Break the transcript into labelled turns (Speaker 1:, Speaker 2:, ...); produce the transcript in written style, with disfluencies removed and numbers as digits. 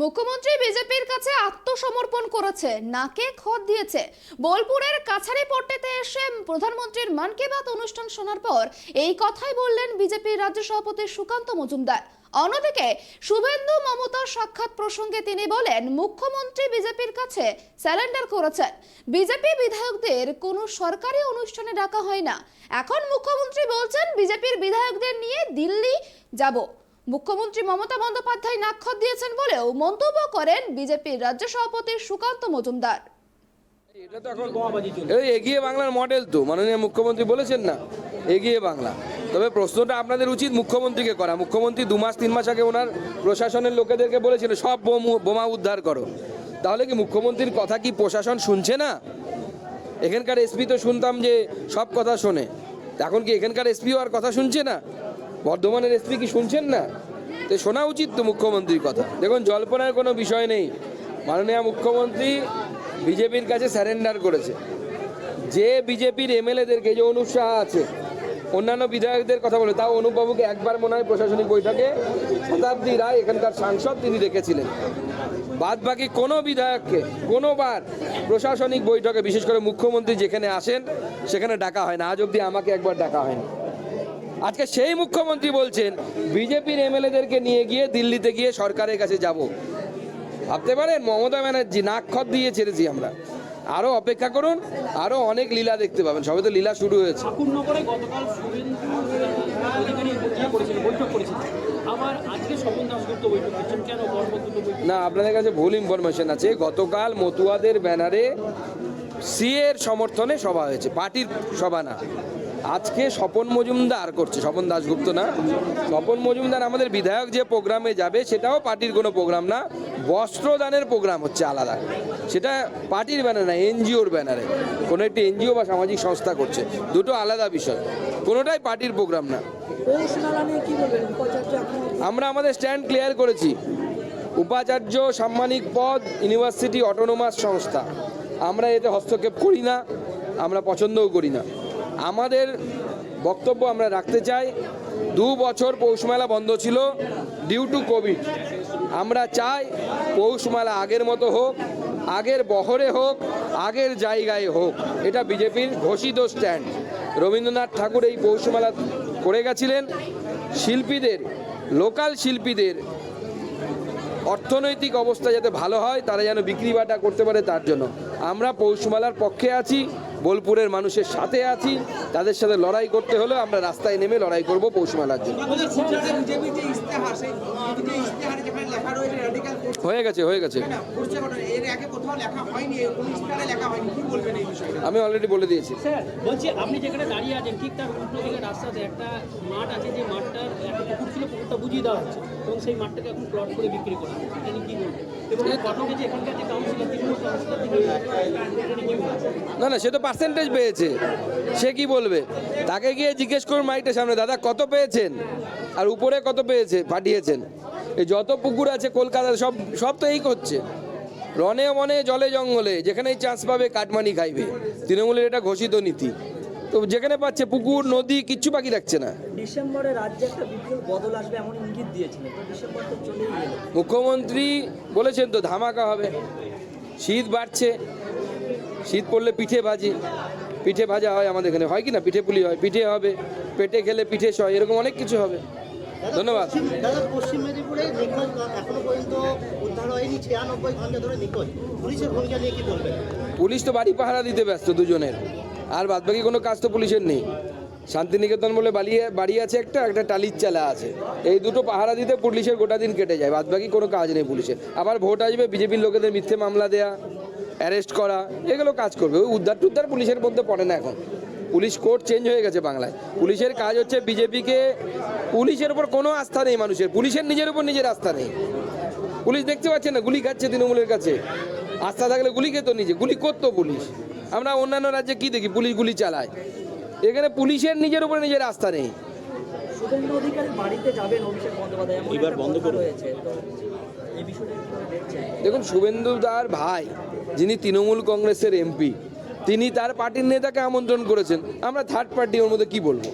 Speaker 1: মুখ্যমন্ত্রী বিজেপির কাছে আত্মসমর্পণ করেছে, নাকে খত দিয়েছে। বোলপুরের কাছারি পট্টিতে এসে প্রধানমন্ত্রীর মন কি বাত অনুষ্ঠান শোনার পর এই কথাই বললেন বিজেপির রাজ্য সভাপতি সুকান্ত মজুমদার। অন্যদিকে শুভেন্দু মমতার সাক্ষাৎ প্রসঙ্গে তিনি বলেন, মুখ্যমন্ত্রী বিজেপির কাছে স্যারেন্ডার করেছেন। বিজেপি বিধায়কদের কোনো সরকারি অনুষ্ঠানে ডাকা হয় না। এখন মুখ্যমন্ত্রী বলছেন বিজেপির বিধায়কদের নিয়ে দিল্লি যাব। মুখ্যমন্ত্রী মমতা বন্দ্যোপাধ্যায় নাক্ষত দিয়েছেন বলেও মন্তব্য করেন বিজেপির রাজ্য সভাপতি সুকান্ত মজুমদার।
Speaker 2: এটা তো এখন এগিয়ে বাংলার মডেল, তো মাননীয় মুখ্যমন্ত্রী বলেছেন না এগিয়ে বাংলা। তবে প্রশ্নটা আপনাদের উচিত মুখ্যমন্ত্রীকে করা। মুখ্যমন্ত্রী 2 মাস 3 মাস আগে ওনার প্রশাসনের লোকেদেরকে বলেছিল সব বোমা উদ্ধার করো। তাহলে কি মুখ্যমন্ত্রীর কথা কি প্রশাসন শুনছে না? এখানকার এসপি তো শুনতাম যে সব কথা শোনে, এখন কি এখানকার এসপিও আর কথা শুনছে না? বর্ধমানের এসপি কি শুনছেন না? তো শোনা উচিত তো মুখ্যমন্ত্রীর কথা। দেখুন, জল্পনার কোনো বিষয় নেই। মাননীয় মুখ্যমন্ত্রী বিজেপির কাছে স্যারেন্ডার করেছে। যে বিজেপির এমএলএদেরকে, যে অনুপ সাহা আছে, অন্যান্য বিধায়কদের কথা বলে, তাও অনুপবাবুকে একবার মনে হয় প্রশাসনিক বৈঠকে শতাব্দী রায় এখানকার সাংসদ তিনি রেখেছিলেন। বাদ বাকি কোনো বিধায়ককে কোনোবার প্রশাসনিক বৈঠকে, বিশেষ করে মুখ্যমন্ত্রী যেখানে আসেন সেখানে ডাকা হয় না। আজ অবধি আমাকে একবার ডাকা হয়নি। আজকে সেই মুখ্যমন্ত্রী বলছেন বিজেপির এমএলএদেরকে নিয়ে গিয়ে দিল্লিতে গিয়ে সরকারের কাছে যাব। ভাবতে পারেন, মমতা ব্যানার্জি নাকখত দিয়ে ছেড়েছি আমরা। আরও অপেক্ষা করুন, আরও অনেক লীলা দেখতে পাবেন। সবে তো লীলা শুরু হয়েছে। না, আপনাদের কাছে ভুল ইনফরমেশন আছে। গতকাল মতুয়াদের ব্যানারে সিএর সমর্থনে সভা হয়েছে, পার্টির সভা না। আজকে স্বপন মজুমদার করছে, স্বপন দাশগুপ্ত না, স্বপন মজুমদার আমাদের বিধায়ক যে প্রোগ্রামে যাবে সেটাও পার্টির কোনো প্রোগ্রাম না। বস্ত্রদানের প্রোগ্রাম হচ্ছে আলাদা, সেটা পার্টির ব্যানারে না, এনজিওর ব্যানারে। কোনো একটি এনজিও বা সামাজিক সংস্থা করছে, দুটো আলাদা বিষয়। কোনোটাই পার্টির প্রোগ্রাম না। আমরা আমাদের স্ট্যান্ড ক্লিয়ার করেছি। উপাচার্য সাম্মানিক পদ ইউনিভার্সিটি অটোনোমাস সংস্থা, আমরা এতে হস্তক্ষেপ করি না, আমরা পছন্দও করি না। আমাদের বক্তব্য আমরা রাখতে চাই। 2 বছর পৌষমেলা বন্ধ ছিল ডিউ টু কোভিড। আমরা চাই পৌষমেলা আগের মতো হোক, আগের বহরে হোক, আগের জায়গায় হোক। এটা বিজেপির ঘোষিত স্ট্যান্ড। রবীন্দ্রনাথ ঠাকুর এই পৌষমেলা করে গেছিলেন। শিল্পীদের, লোকাল শিল্পীদের অর্থনৈতিক অবস্থা যাতে ভালো হয়, তারা যেন বিক্রি বাটা করতে পারে, তার জন্য আমরা পৌষমেলার পক্ষে আছি, বোলপুরের মানুষের সাথে আছি। তাদের সাথে লড়াই করতে হলে আমরা রাস্তায় নেমে লড়াই করব পৌষমেলার জন্য। হয়ে গেছে। আমি অলরেডি বলে দিয়েছি।
Speaker 3: বলছি, আপনি যেখানে দাঁড়িয়ে আছেন ঠিক তার উল্টো দিকে রাস্তাতে একটা মাঠ আছে, যে মাঠটার একটা পুকুর ছিল, পুকুরটা বুঝিয়ে দেওয়া হচ্ছে এবং সেই মাঠটাকে এখন প্লট করে বিক্রি করা হচ্ছে। এটা কি বলবেন? এবং ঘটনা যে এখানকার যে কাউন্সিলর, তৃণমূল কাউন্সিলর,
Speaker 2: না, সে তো পার্সেন্টেজ পেয়েছে, সে কি বলবে? তাকে গিয়ে জিজ্ঞেস করুন মাইকটার সামনে, দাদা কত পেয়েছেন আর উপরে কত পেয়েছে পাঠিয়েছেন। এই যত পুকুর আছে কলকাতায় সব তো এই করছে। রনে মনে জলে জঙ্গলে যেখানেই চান্স পাবে কাটমানি খাইবে। তৃণমূলের এটা ঘোষিত নীতি। তো যেখানে পাচ্ছে পুকুর নদী কিচ্ছু বাকি রাখছে না।
Speaker 3: ডিসেম্বরে রাজ্যে একটা বিপুল বদল আসবে এমন ইঙ্গিত দিয়েছিলেন, তো ডিসেম্বর তো চলেই গেল।
Speaker 2: মুখ্যমন্ত্রী বলেছেন তো ধামাকা হবে। শীত বাড়ছে, শীত পড়লে পিঠে ভাজা হয় আমাদের এখানে, হয় কি না? পিঠে পুলি হয়, পিঠে হবে, পেটে খেলে পিঠে সয়, এরকম অনেক কিছু হবে। ধন্যবাদ।
Speaker 4: পশ্চিম মেদিনীপুরে নিখোঁজ এখনো পর্যন্ত উদ্ধার হয়নি, 96 ঘন্টা ধরে নিখোঁজ। পুলিশের ভূমিকা নিয়ে কি বলবেন?
Speaker 2: পুলিশ তো বাড়ি পাহারা দিতে ব্যস্ত দুজনের, আর বাদবাকি কোনো কাজ তো পুলিশের নেই। শান্তিনিকেতন বলে বাড়ি আছে, একটা টালির চালা আছে, এই দুটো পাহারা দিতে পুলিশের গোটা দিন কেটে যায়। বাদবাকি কোনো কাজ নেই পুলিশের। আবার ভোট আসবে, বিজেপির লোকেদের মিথ্যে মামলা দেয়া, অ্যারেস্ট করা, এগুলো কাজ করবে। ওই উদ্ধার পুলিশের মধ্যে পড়ে না। এখন পুলিশ কোর্ট চেঞ্জ হয়ে গেছে বাংলায়। পুলিশের কাজ হচ্ছে বিজেপিকে, পুলিশের উপর কোনো আস্থা নেই মানুষের, পুলিশের নিজের উপর নিজের আস্থা নেই। পুলিশ দেখতে পাচ্ছে না গুলি খাচ্ছে তৃণমূলের কাছে। আস্থা থাকলে গুলি খেত, নিজে গুলি করতো পুলিশ। আমরা অন্যান্য রাজ্যে কি দেখি? পুলিশ গুলি চালায়। এখানে পুলিশের নিজের উপর নিজের আস্থা নেই।
Speaker 3: শুভেন্দু অধিকারী বাড়িতে যাবেন অভিষেক বন্দ্যোপাধ্যায়, এবার বন্ধ করে হয়েছে, তো এই বিষয়টা কিভাবে দেখছেন?
Speaker 2: দেখুন, শুভেন্দু তার ভাই, যিনি তৃণমূল কংগ্রেসের এমপি, তিনি তার পার্টির নেতাকে আমন্ত্রণ করেছেন। আমরা থার্ড পার্টি, ওর মধ্যে কি বলবো?